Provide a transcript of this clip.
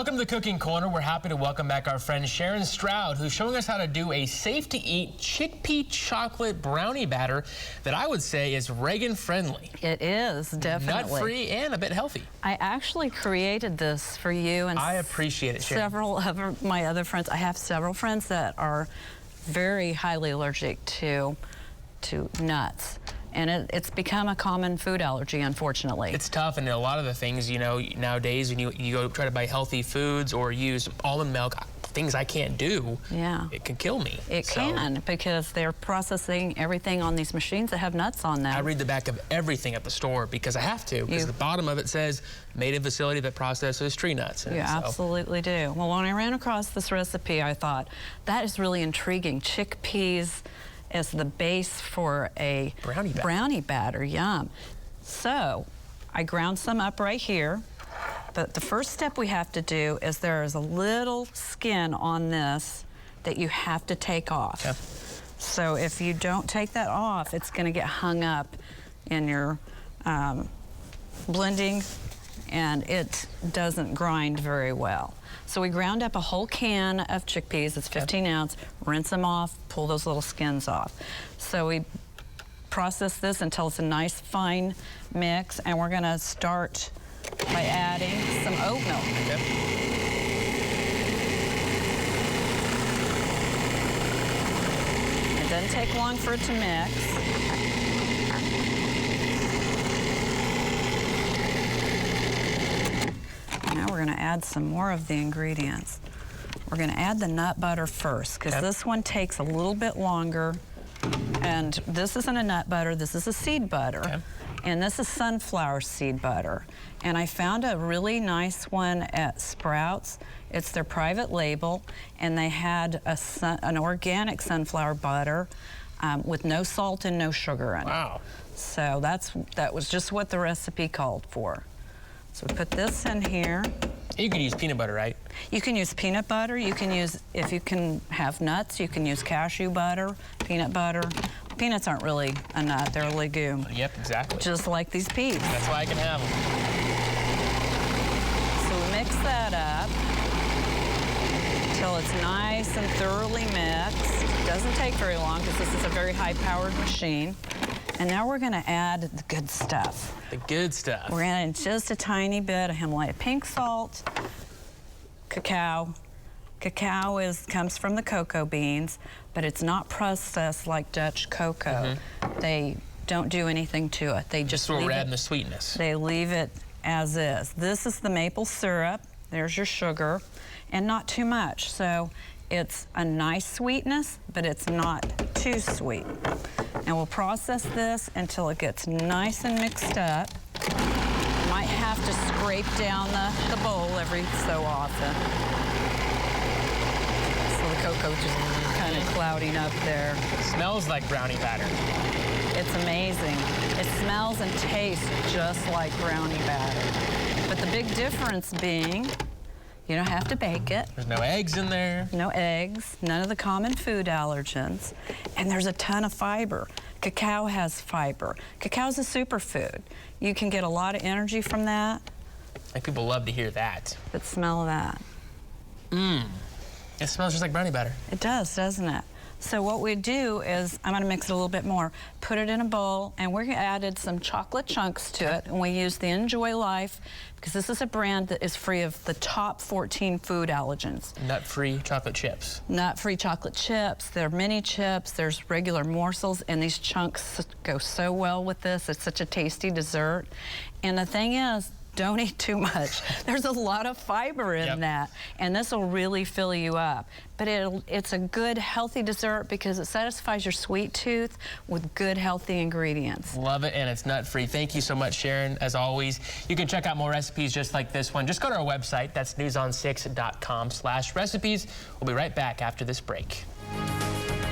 Welcome to the Cooking Corner. We're happy to welcome back our friend Sharon Stroud, who's showing us how to do a safe-to-eat chickpea chocolate brownie batter that I would say is Reagan-friendly. It is, definitely. Nut-free and a bit healthy. I actually created this for you and I appreciate it, Sharon. Several of my other friends. I have several friends that are very highly allergic to nuts. And it's become a common food allergy, unfortunately. It's tough, and a lot of the things, you know, nowadays when you go try to buy healthy foods or use almond milk, things I can't do, yeah, it can kill me. It can, because they're processing everything on these machines that have nuts on them. I read the back of everything at the store because I have to, because the bottom of it says made in facility that processes tree nuts. You absolutely do. Well, when I ran across this recipe, I thought, that is really intriguing. Chickpeas as the base for a brownie batter. Yum. So I ground some up right here, but the first step we have to do is there is a little skin on this that you have to take off. Okay. So if you don't take that off, it's going to get hung up in your blending, and it doesn't grind very well. So we ground up a whole can of chickpeas. It's 15 ounce. Rinse them off, pull those little skins off. So we process this until it's a nice fine mix, and we're going to start by adding some oat milk. Okay. It doesn't take long for it to mix. Now we're going to add some more of the ingredients. We're going to add the nut butter first, because this one takes a little bit longer. And this isn't a nut butter, this is a seed butter. Okay. And this is sunflower seed butter. And I found a really nice one at Sprouts. It's their private label, and they had an organic sunflower butter with no salt and no sugar in it. Wow. So that was just what the recipe called for. So we put this in here. You can use peanut butter, right? You can use peanut butter. You can use, if you can have nuts, you can use cashew butter, peanut butter. Peanuts aren't really a nut, they're a legume. Yep, exactly. Just like these peas. That's why I can have them. So we mix that up until it's nice and thoroughly mixed. It doesn't take very long because this is a very high-powered machine. And now we're going to add the good stuff. The good stuff. We're going to add just a tiny bit of Himalayan pink salt, cacao. Cacao comes from the cocoa beans, but it's not processed like Dutch cocoa. They don't do anything to it. They just leave it. The sweetness. They leave it as is. This is the maple syrup. There's your sugar, and not too much. So it's a nice sweetness, but it's not too sweet. And we'll process this until it gets nice and mixed up. Might have to scrape down the bowl every so often. So the cocoa just kind of clouding up there. It smells like brownie batter. It's amazing. It smells and tastes just like brownie batter. But the big difference being, you don't have to bake it. There's no eggs in there. No eggs, none of the common food allergens, and there's a ton of fiber. Cacao has fiber. Cacao's a superfood. You can get a lot of energy from that. Like, people love to hear that. But smell that. It smells just like brownie batter. It does, doesn't it? So what we do is, I'm going to mix it a little bit more, put it in a bowl, and we added some chocolate chunks to it, and we use the Enjoy Life, because this is a brand that is free of the top 14 food allergens. Nut-free chocolate chips. Nut-free chocolate chips. There are mini chips, there's regular morsels, and these chunks go so well with this. It's such a tasty dessert. And the thing is, don't eat too much. There's a lot of fiber in that, and this will really fill you up. But it's a good, healthy dessert because it satisfies your sweet tooth with good, healthy ingredients. Love it, and it's nut-free. Thank you so much, Sharon, as always. You can check out more recipes just like this one. Just go to our website. That's newson6.com/recipes. We'll be right back after this break.